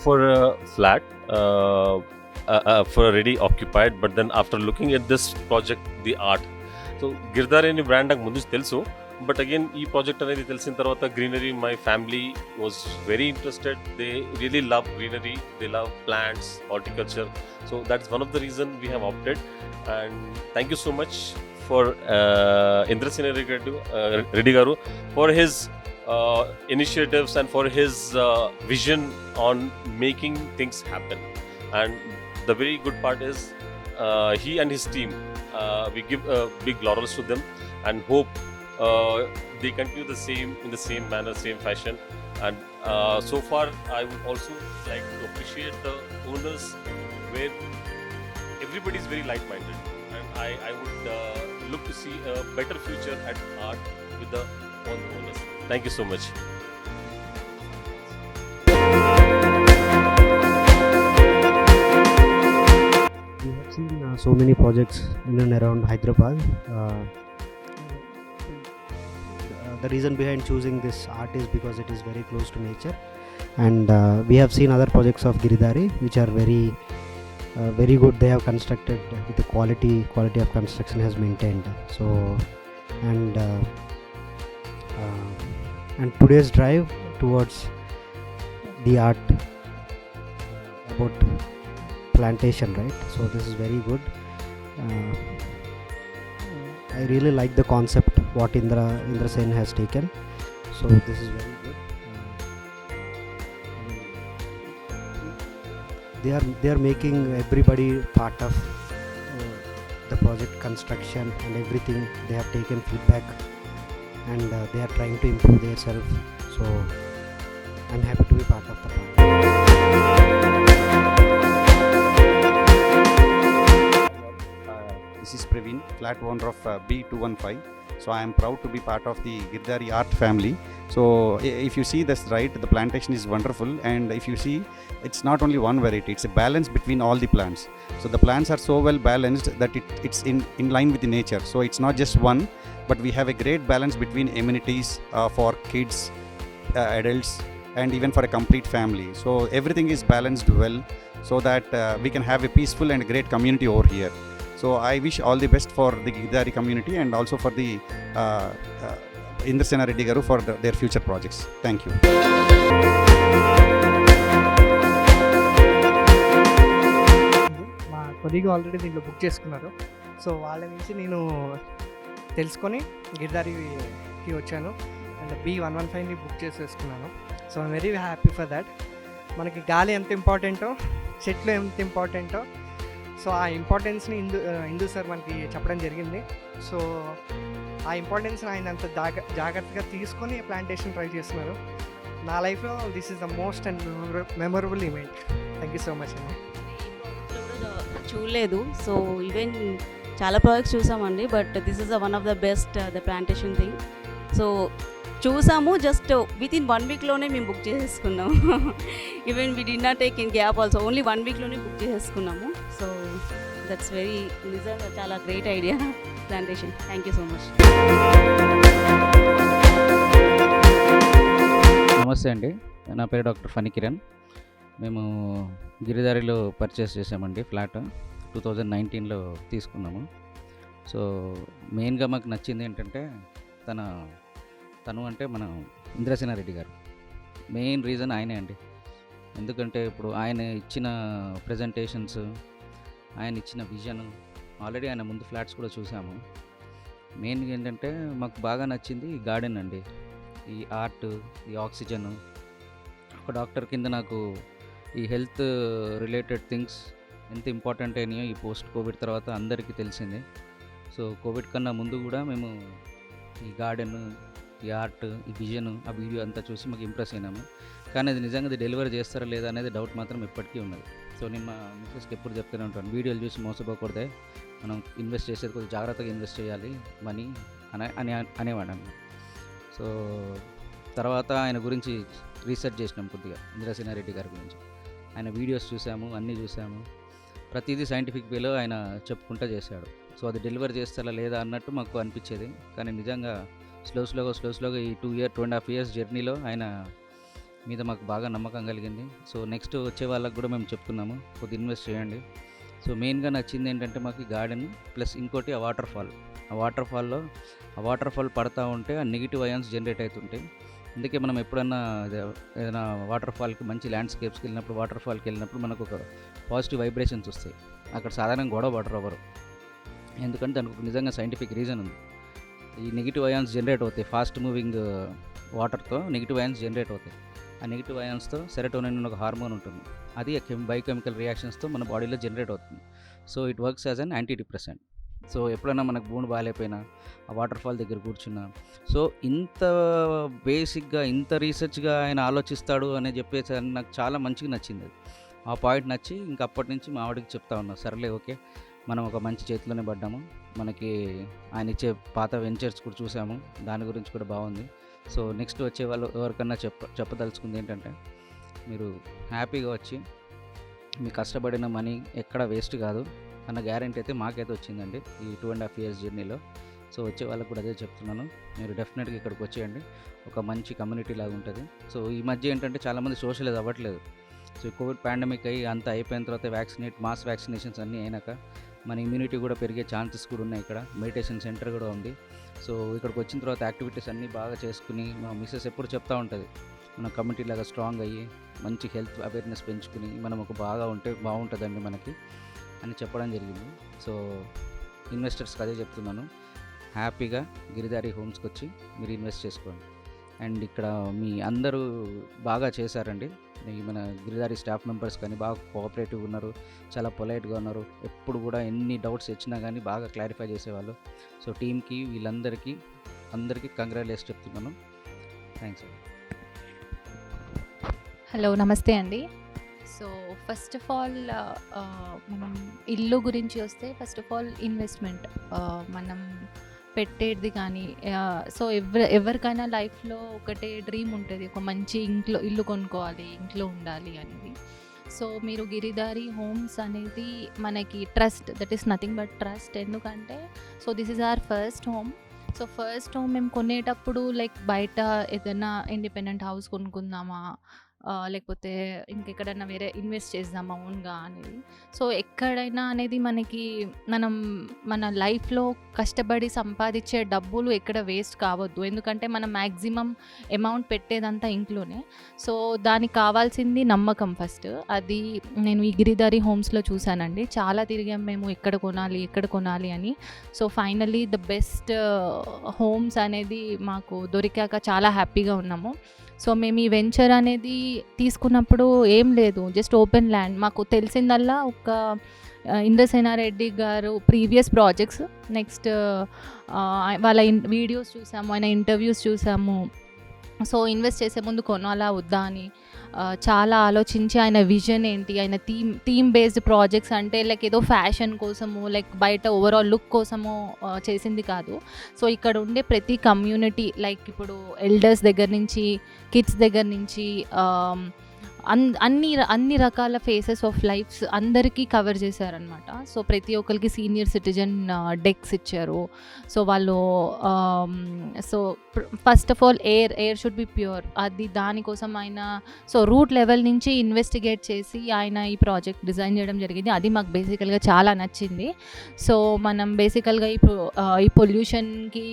for a flat, for a ready occupied, but then after looking at this project, the art. So Girdari ani brand నాకు ముందు తెలుసు, but again ఈ project అనేది తెలిసిన తర్వాత greenery, my family was very interested. They really love greenery, they love plants, horticulture. So that's one of the reason we have opted. And thank you so much for Indrasena Reddy గారు for his initiatives and for his vision on making things happen. And the very good part is he and his team, we give big laurels to them and hope they continue the same in the same manner, same fashion. And so far I would also like to appreciate the owners, where everybody is very like-minded, and I would look to see a better future at art with all the owners. Thank you so much. We have seen so many projects in and around Hyderabad. The reason behind choosing this art is because it is very close to nature, and we have seen other projects of Giridhari which are very good. They have constructed with the quality of construction has maintained. So and today's drive towards the art about plantation, right? So this is very good. I really like the concept what Indra Sen has taken. So this is very good. They are making everybody part of the project construction and everything. They have taken feedback and they are trying to improve themselves. So I'm happy to be part of the project. This is Praveen, flat owner of B215. So I am proud to be part of the Girdhari art family. So if you see this right, the plantation is wonderful, and if you see, it's not only one variety, it's a balance between all the plants. So the plants are so well balanced that it's in line with the nature. So it's not just one, but we have a great balance between amenities for kids, adults, and even for a complete family. So everything is balanced well, so that we can have a peaceful and great community over here. So I wish all the best for the Girdhari community and also for the Indrasena Reddy Garu for their future projects. Thank you. మా colleague already దీంట్లో book చేసుకున్నారు. So వాళ్ళ నుంచి నేను తెలుసుకొని గిర్దారికి వచ్చాను and B115ని book చేసేసుకున్నాను. So I'm very happy for that. మనకి గాలి ఎంత ఇంపార్టెంటో, చెట్లు ఎంత ఇంపార్టెంటో, సో ఆ ఇంపార్టెన్స్ని హిందూ సార్ మనకి చెప్పడం జరిగింది. సో ఆ ఇంపార్టెన్స్ని ఆయన అంత జాగ్రత్తగా తీసుకొని ప్లాంటేషన్ ట్రై చేస్తున్నారు. నా లైఫ్లో this is the most and memorable event. Thank you so much అండి. చూడలేదు, సో ఈవెన్ చాలా ప్రాజెక్ట్స్ చూసామండి, but this is one of the best the plantation thing. So చూసాము, జస్ట్ విత్ ఇన్ 1 వీక్లోనే మేము బుక్ చేసేసుకున్నాము. Even we did not take in gap also, only 1 వీక్లోనే book చేసేసుకున్నాము. సో దట్స్ వెరీ నిజంగా చాలా great idea plantation. Thank you so much. నమస్తే అండి, నా పేరు డాక్టర్ ఫణి కిరణ్. మేము గిరిదారిలో పర్చేస్ చేసామండి ఫ్లాట్. 2019లో తీసుకున్నాము. సో మెయిన్గా మాకు నచ్చింది ఏంటంటే తను అంటే మన ఇంద్రసేన రెడ్డి గారు. మెయిన్ రీజన్ ఆయనే అండి. ఎందుకంటే ఇప్పుడు ఆయన ఇచ్చిన ప్రజెంటేషన్స్, ఆయన ఇచ్చిన విజన్, ఆల్రెడీ ఆయన ముందు ఫ్లాట్స్ కూడా చూసాము. మెయిన్గా ఏంటంటే మాకు బాగా నచ్చింది ఈ గార్డెన్ అండి, ఈ ఆర్ట్, ఈ ఆక్సిజన్. ఒక డాక్టర్ కింద నాకు ఈ హెల్త్ రిలేటెడ్ థింగ్స్ ఎంత ఇంపార్టెంట్ అయినాయో ఈ పోస్ట్ కోవిడ్ తర్వాత అందరికీ తెలిసిందే. సో కోవిడ్ కన్నా ముందు కూడా మేము ఈ గార్డెన్, ఈ ఆర్ట్, ఈ విజన్, ఆ వీడియో అంతా చూసి మాకు ఇంప్రెస్ అయినాము. కానీ అది నిజంగా అది డెలివరీ చేస్తారా లేదా అనేది డౌట్ మాత్రం ఎప్పటికీ ఉన్నది. సో నేను మా మిస్సెస్కి ఎప్పుడు చెప్తూనే ఉంటాను, వీడియోలు చూసి మోసపోకూడదే, మనం ఇన్వెస్ట్ చేసేది కొంచెం జాగ్రత్తగా ఇన్వెస్ట్ చేయాలి మనీ అనేవాడు. సో తర్వాత ఆయన గురించి రీసెర్చ్ చేసినాం కొద్దిగా, ఇంద్రసేన రెడ్డి గారి గురించి. ఆయన వీడియోస్ చూసాము, అన్నీ చూసాము. ప్రతిదీ సైంటిఫిక్ వేలో ఆయన చెప్పుకుంటూ చేశాడు. సో అది డెలివర్ చేస్తారా లేదా అన్నట్టు మాకు అనిపించేది. కానీ నిజంగా స్లోగా ఈ 2.5 years జర్నీలో ఆయన మీద మాకు బాగా నమ్మకం కలిగింది. సో నెక్స్ట్ వచ్చే వాళ్ళకి కూడా మేము చెప్తున్నాము, కొద్దిగా ఇన్వెస్ట్ చేయండి. సో మెయిన్గా నచ్చింది ఏంటంటే మాకు గార్డెన్ ప్లస్ ఇంకోటి ఆ వాటర్ ఫాల్ పడతా ఉంటే ఆ నెగిటివ్ అయాన్స్ జనరేట్ అవుతుంటాయి. అందుకే మనం ఎప్పుడన్నా ఏదైనా వాటర్ ఫాల్కి మంచి ల్యాండ్స్కేప్స్కి వెళ్ళినప్పుడు, వాటర్ ఫాల్కి వెళ్ళినప్పుడు మనకు ఒక పాజిటివ్ వైబ్రేషన్స్ వస్తాయి. అక్కడ సాధారణంగా గొడవ పడరు ఎవరు, ఎందుకంటే దానికి ఒక నిజంగా సైంటిఫిక్ రీజన్ ఉంది. ఈ నెగిటివ్ అయాన్స్ జనరేట్ అవుతాయి, ఫాస్ట్ మూవింగ్ వాటర్తో నెగిటివ్ అయాన్స్ జనరేట్ అవుతాయి. ఆ నెగిటివ్ అయాన్స్తో సెరటోనిన్ ఒక హార్మోన్ ఉంటుంది, అది బయోకెమికల్ రియాక్షన్స్తో మన బాడీలో జనరేట్ అవుతుంది. So it works as an anti depressant. So ఎప్పుడైనా మనకు మూడ్ బాగాలేకపోయినా ఆ వాటర్ ఫాల్ దగ్గర కూర్చున్నా, సో ఇంత బేసిక్గా ఇంత రీసెర్చ్గా ఆయన ఆలోచిస్తాడు అని చెప్పేసి నాకు చాలా మంచిగా నచ్చింది. అది ఆ పాయింట్ నచ్చి ఇంక అప్పటి నుంచి మా ఆవిడకి చెప్తా ఉన్నా, సరేలే ఓకే మనం ఒక మంచి చేతిలోనే పడ్డాము, మనకి ఆయన ఇచ్చే పాత వెంచర్స్ కూడా చూసాము, దాని గురించి కూడా బాగుంది. సో నెక్స్ట్ వచ్చే వాళ్ళు ఎవరికన్నా చెప్పదలుచుకుంది ఏంటంటే, మీరు హ్యాపీగా వచ్చి మీ కష్టపడిన మనీ ఎక్కడ వేస్ట్ కాదు అన్న గ్యారెంటీ అయితే మాకైతే వచ్చిందండి ఈ 2.5 years జర్నీలో. సో వచ్చే వాళ్ళకి కూడా అదే చెప్తున్నాను, మీరు డెఫినెట్గా ఇక్కడికి వచ్చేయండి, ఒక మంచి కమ్యూనిటీ లాగా ఉంటుంది. సో ఈ మధ్య ఏంటంటే చాలామంది సోషలైజ్ అవ్వట్లేదు. సో ఈ కోవిడ్ పాండమిక్ అయ్యి అంతా అయిపోయిన తర్వాత మాస్ వ్యాక్సినేషన్స్ అన్నీ అయినాక మన ఇమ్యూనిటీ కూడా పెరిగే ఛాన్సెస్ కూడా ఉన్నాయి. ఇక్కడ మెడిటేషన్ సెంటర్ కూడా ఉంది. సో ఇక్కడికి వచ్చిన తర్వాత యాక్టివిటీస్ అన్నీ బాగా చేసుకుని, మా మిస్సెస్ ఎప్పుడు చెప్తూ ఉంటుంది, మన కమ్యూనిటీ లాగా స్ట్రాంగ్ అయ్యి మంచి హెల్త్ అవేర్నెస్ పెంచుకుని మనం ఒక బాగా ఉంటే బాగుంటుందండి మనకి అని చెప్పడం జరిగింది. సో ఇన్వెస్టర్స్కి అదే చెప్తున్నాను, హ్యాపీగా గిరిధారి హోమ్స్కి వచ్చి మీరు ఇన్వెస్ట్ చేసుకోండి. అండ్ ఇక్కడ మీ అందరూ బాగా చేశారండి, మన గిరిధారి స్టాఫ్ మెంబర్స్ కానీ బాగా కోఆపరేటివ్ ఉన్నారు, చాలా పొలైట్గా ఉన్నారు, ఎప్పుడు కూడా ఎన్ని డౌట్స్ వచ్చినా కానీ బాగా క్లారిఫై చేసేవాళ్ళు. సో టీమ్కి అందరికీ కంగ్రాచులేషన్ చెప్తున్నాను. థ్యాంక్స్ అండి. హలో, నమస్తే అండి. సో ఫస్ట్ ఆఫ్ ఆల్ మనం ఇల్లు గురించి వస్తే, ఫస్ట్ ఆఫ్ ఆల్ ఇన్వెస్ట్మెంట్ మనం పెట్టేది కానీ, సో ఎవరికైనా లైఫ్లో ఒకటే డ్రీమ్ ఉంటుంది, ఒక మంచి ఇల్లు కొనుక్కోవాలి, ఇంట్లో ఉండాలి అనేది. సో మీరు గిరిధారి హోమ్స్ అనేది మనకి trust, that is nothing but trust. ఎందుకంటే so this is our first home. So first home మేము కొనేటప్పుడు లైక్ బయట ఏదైనా ఇండిపెండెంట్ హౌస్ కొనుక్కుందామా, లేకపోతే ఇంకెక్కడైనా వేరే ఇన్వెస్ట్ చేద్దామా ఓన్గా అనేది. సో ఎక్కడైనా అనేది మన లైఫ్లో కష్టపడి సంపాదించే డబ్బులు ఎక్కడ వేస్ట్ కావద్దు, ఎందుకంటే మనం మ్యాక్సిమం అమౌంట్ పెట్టేదంతా ఇంట్లోనే. సో దానికి కావాల్సింది నమ్మకం ఫస్ట్. అది నేను ఈ గిరిధారి హోమ్స్లో చూశానండి. చాలా తిరిగాం మేము ఎక్కడ కొనాలి అని. So finally the best homes అనేది మాకు దొరికాక చాలా హ్యాపీగా ఉన్నాము. సో మేము ఈ వెంచర్ అనేది తీసుకున్నప్పుడు ఏం లేదు, జస్ట్ ఓపెన్ ల్యాండ్. మాకు తెలిసిందల్లా ఒక ఇంద్రసేనారెడ్డి గారు ప్రీవియస్ ప్రాజెక్ట్స్, నెక్స్ట్ వాళ్ళ వీడియోస్ చూసాము, ఆయన ఇంటర్వ్యూస్ చూసాము. సో ఇన్వెస్ట్ చేసే ముందు కొనాలా వద్దా అని చాలా ఆలోచించి, ఆయన విజన్ ఏంటి, ఆయన థీమ్ బేస్డ్ ప్రాజెక్ట్స్ అంటే లైక్ ఏదో ఫ్యాషన్ కోసము, లైక్ బయట ఓవరాల్ లుక్ కోసము చేసింది కాదు. సో ఇక్కడ ఉండే ప్రతి కమ్యూనిటీ, లైక్ ఇప్పుడు ఎల్డర్స్ దగ్గర నుంచి, కిడ్స్ దగ్గర నుంచి, అన్ని రకాల ఫేసెస్ ఆఫ్ లైఫ్స్ అందరికీ కవర్ చేశారనమాట. సో ప్రతి ఒక్కరికి సీనియర్ సిటిజన్ డెక్స్ ఇచ్చారు. సో వాళ్ళు so first of all air should be pure, అది దానికోసం ఆయన సో రూట్ లెవెల్ నుంచి ఇన్వెస్టిగేట్ చేసి ఆయన ఈ ప్రాజెక్ట్ డిజైన్ చేయడం జరిగింది. అది మాకు బేసికల్గా చాలా నచ్చింది. సో మనం బేసికల్గా ఈ పొల్యూషన్కి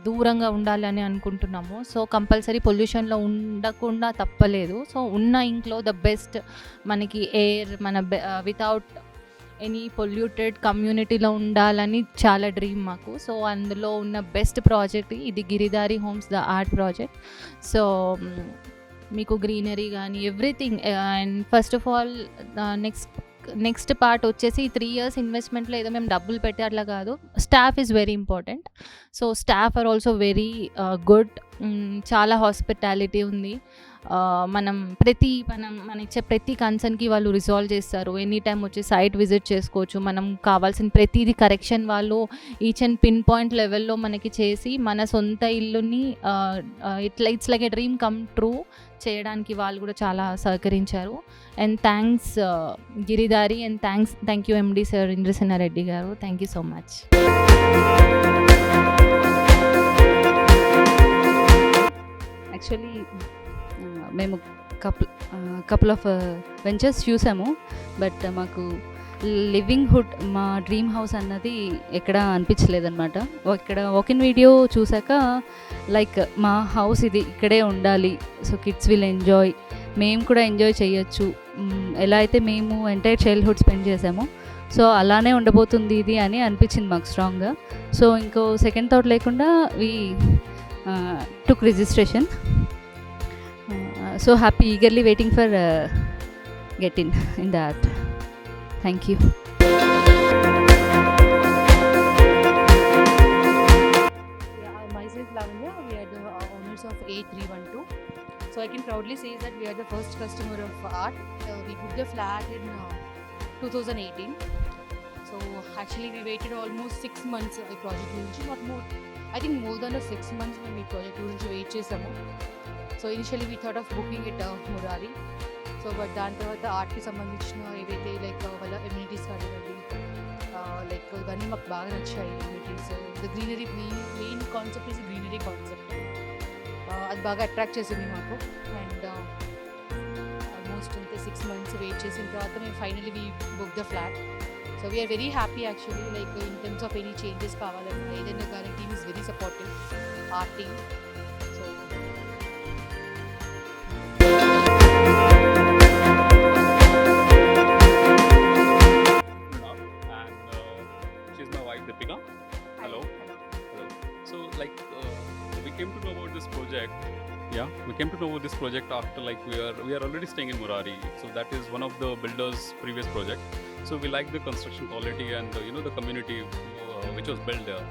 దూరంగా ఉండాలని అనుకుంటున్నాము. సో కంపల్సరీ పొల్యూషన్లో ఉండకుండా తప్పలేదు. సో ఉన్న ఇంట్లో ద బెస్ట్ మనకి ఎయిర్, వితౌట్ ఎనీ పొల్యూటెడ్ కమ్యూనిటీలో ఉండాలని చాలా డ్రీమ్ మాకు. సో అందులో ఉన్న బెస్ట్ ప్రాజెక్ట్ ఇది Giridhari homes, the art project. So మీకు గ్రీనరీ కానీ everything. And first of all next part వచ్చేసి 3 years ఇన్వెస్ట్మెంట్లో ఏదో మేము డబ్బులు పెట్టే అట్లా కాదు, staff is very important. So staff are also very good, చాలా హాస్పిటాలిటీ ఉంది. మనం ఇచ్చే ప్రతి కన్సర్న్కి వాళ్ళు రిజాల్వ్ చేస్తారు. ఎనీ టైం వచ్చి సైట్ విజిట్ చేసుకోవచ్చు. మనం కావాల్సిన ప్రతిదీ కరెక్షన్ వాళ్ళు ఈచ్ అండ్ పిన్ పాయింట్ లెవెల్లో మనకి చేసి మన సొంత ఇల్లుని it's like a dream come true చేయడానికి వాళ్ళు కూడా చాలా సహకరించారు. And thanks Giridhari, and thank you MD sir Indrasenareddy గారు. Thank you so much. Actually మేము కపుల్ ఆఫ్ వెంచర్స్ చూసాము. బట్ మాకు లివింగ్ మా డ్రీమ్ హౌస్ అన్నది ఎక్కడ అనిపించలేదన్నమాట. ఇక్కడ వాకిన్ వీడియో చూసాక లైక్ మా హౌస్ ఇది ఇక్కడే ఉండాలి, సో కిడ్స్ విల్ ఎంజాయ్, మేము కూడా ఎంజాయ్ చేయొచ్చు, ఎలా అయితే మేము ఎంటైర్ చైల్డ్హుడ్ స్పెండ్ చేసామో సో అలానే ఉండబోతుంది ఇది అని అనిపించింది మాకు స్ట్రాంగ్గా. సో ఇంకో సెకండ్ థాట్ లేకుండా we took registration. So happy, eagerly waiting for get in that. Thank you. Myself Lavanya, we are the owners of A312. So I can proudly say that we are the first customer of art. We booked the flat in 2018. So actually we waited almost 6 months ఈ project గురించి, not more, I think more than 6 months మేము ఈ project గురించి wait చేసాము. So initially we thought of booking it Murari. So but దాని తర్వాత ఆర్ట్కి సంబంధించిన ఏవైతే లైక్ వాళ్ళ ఎమ్యూనిటీస్ కానివ్వండి, లైక్ ఇవన్నీ మాకు బాగా నచ్చాయి. Amenities, the greenery, main concept is greenery concept, అది బాగా అట్రాక్ట్ చేసింది మాకు. అండ్ ఆల్మోస్ట్ అంతే 6 months వెయిట్ చేసిన తర్వాత మేము finally we book the flat. So we're very happy actually, like in terms of any changes కావాలన్నా ఏదైనా కానీ team is very supportive, our team. So and she's my wife Deepika. Hello. So like we came to know about this project. Yeah, we came to know about this project after like we are already staying in Murari. So that is one of the builders' previous project. So we like the construction quality and the community which was built there.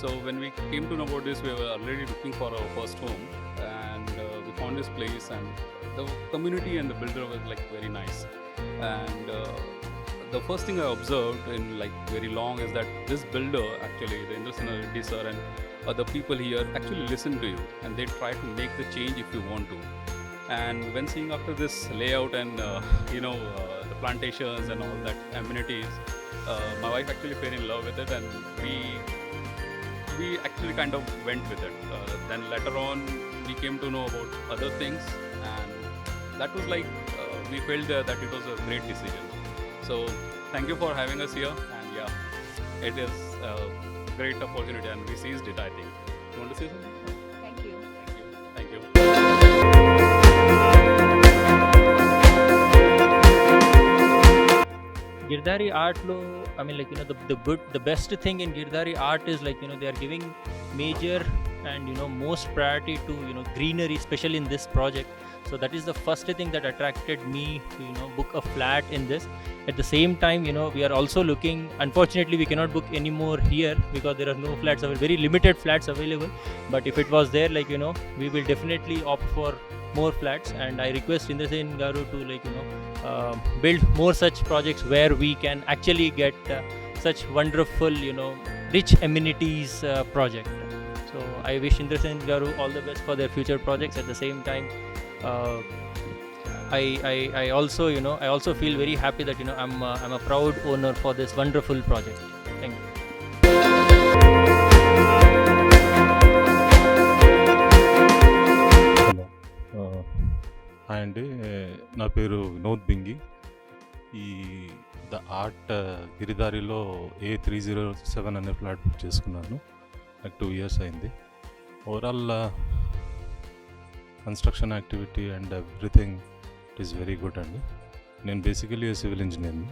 So when we came to know about this, we were already looking for our first home, and we found this place, and the community and the builder was like very nice. And the first thing I observed in like very long is that this builder actually, the Indrasena Reddy sir and other people here actually listen to you, and they try to make the change if you want to. And when seeing after this layout and the plantations and all that amenities, my wife actually fell in love with it, and we actually kind of went with it. Then later on we came to know about other things, and that was like we felt that it was a great decision. So thank you for having us here, and yeah, it is a great opportunity and we seized it, I think. You want to say something? Thank you. Thank you. Girdhari art lo, I mean like the best thing in Girdhari art is like they are giving major and most priority to greenery, especially in this project. So that is the first thing that attracted me to book a flat in this. At the same time, we are also looking, unfortunately we cannot book any more here because there are no flats, very limited flats available. But if it was there, like we will definitely opt for more flats, and I request Indrasen Garu to build more such projects where we can actually get such wonderful rich amenities project. So I wish Indrasen Garu all the best for their future projects. At the same time, I also feel very happy that I'm a proud owner for this wonderful project. Thank you. Hello, hi అండి, నా పేరు వినోద్ బింగి. ఈ the art గిరిదారిలో A307 అనే flat book చేసుకున్నాను. నాకు 2 years అయింది. Overall construction activity and everything it is very good అండి. నేను బేసికలీ సివిల్ ఇంజనీర్ని.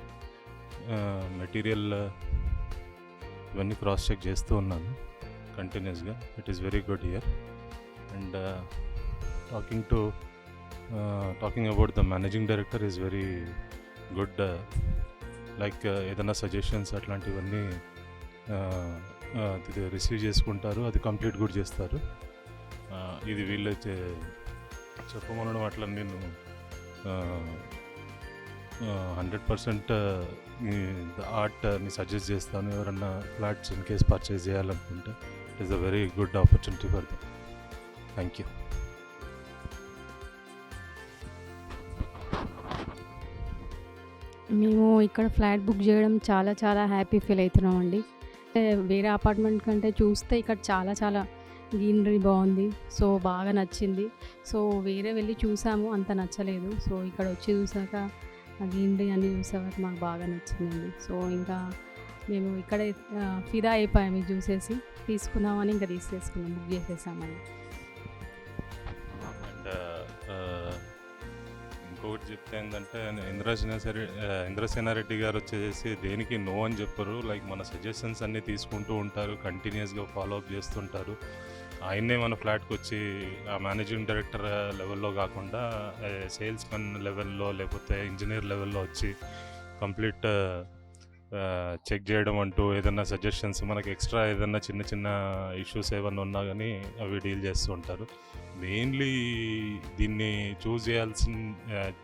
మెటీరియల్ ఇవన్నీ క్రాస్ చెక్ చేస్తూ ఉన్నాను కంటిన్యూస్గా. It is very good here. And talking about the managing director is very good. Like ఏదైనా సజెషన్స్ అట్లాంటివన్నీ receive చేసుకుంటారు, అది కంప్లీట్ కూడా చేస్తారు. ఇది వీళ్ళు చెప్పమనడం అట్లా నేను 100% ఆర్ట్ని సజెస్ట్ చేస్తాను. ఎవరన్నా ఫ్లాట్స్ ఇన్ కేస్ పర్చేస్ చేయాలనుకుంటే it is a very good opportunity for them. Thank you. మేము ఇక్కడ ఫ్లాట్ బుక్ చేయడం చాలా చాలా హ్యాపీ ఫీల్ అవుతున్నాం అండి. వేరే అపార్ట్మెంట్ కంటే చూస్తే ఇక్కడ చాలా చాలా గ్రీనరీ బాగుంది. సో బాగా నచ్చింది. సో వేరే వెళ్ళి చూసాము, అంత నచ్చలేదు. సో ఇక్కడ వచ్చి చూసాక ఆ గ్రీనరీ అన్నీ చూసాక మాకు బాగా నచ్చిందండి. సో ఇంకా మేము ఇక్కడే ఫిదా అయిపోయాము ఇది చూసేసి, తీసుకుందామని ఇంకా తీసేసుకున్నాం, బుక్ చేసేసామని. అండ్ ఇంకొకటి చెప్తే ఏంటంటే ఇంద్రసేనారెడ్డి గారు వచ్చేసి దేనికి నో అని చెప్పరు. లైక్ మన సజెషన్స్ అన్నీ తీసుకుంటూ ఉంటారు, కంటిన్యూస్గా ఫాలో అప్ చేస్తుంటారు. ఆయన్నే మన ఫ్లాట్కి వచ్చి ఆ మేనేజింగ్ డైరెక్టర్ లెవెల్లో కాకుండా సేల్స్ మెన్ లెవెల్లో లేకపోతే ఇంజనీర్ లెవెల్లో వచ్చి కంప్లీట్ చెక్ చేయడం అంటూ ఏదన్నా సజెషన్స్ మనకి ఎక్స్ట్రా ఏదన్నా చిన్న చిన్న ఇష్యూస్ ఏమన్నా ఉన్నా కానీ అవి డీల్ చేస్తూ ఉంటారు. మెయిన్లీ దీన్ని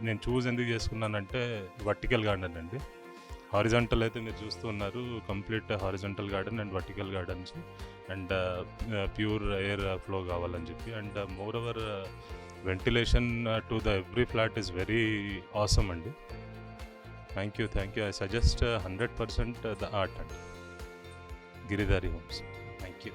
నేను చూస్ ఎందుకు చేసుకున్నానంటే వర్టికల్ గార్డెన్ అండి. హారిజాంటల్ అయితే మీరు చూస్తూ ఉన్నారు, complete horizontal garden and vertical gardens and pure air flow కావాలని చెప్పి. And moreover ventilation to the every flat is very awesome అండి. Thank you. I suggest 100% the art and Giridhari Homes. Thank you.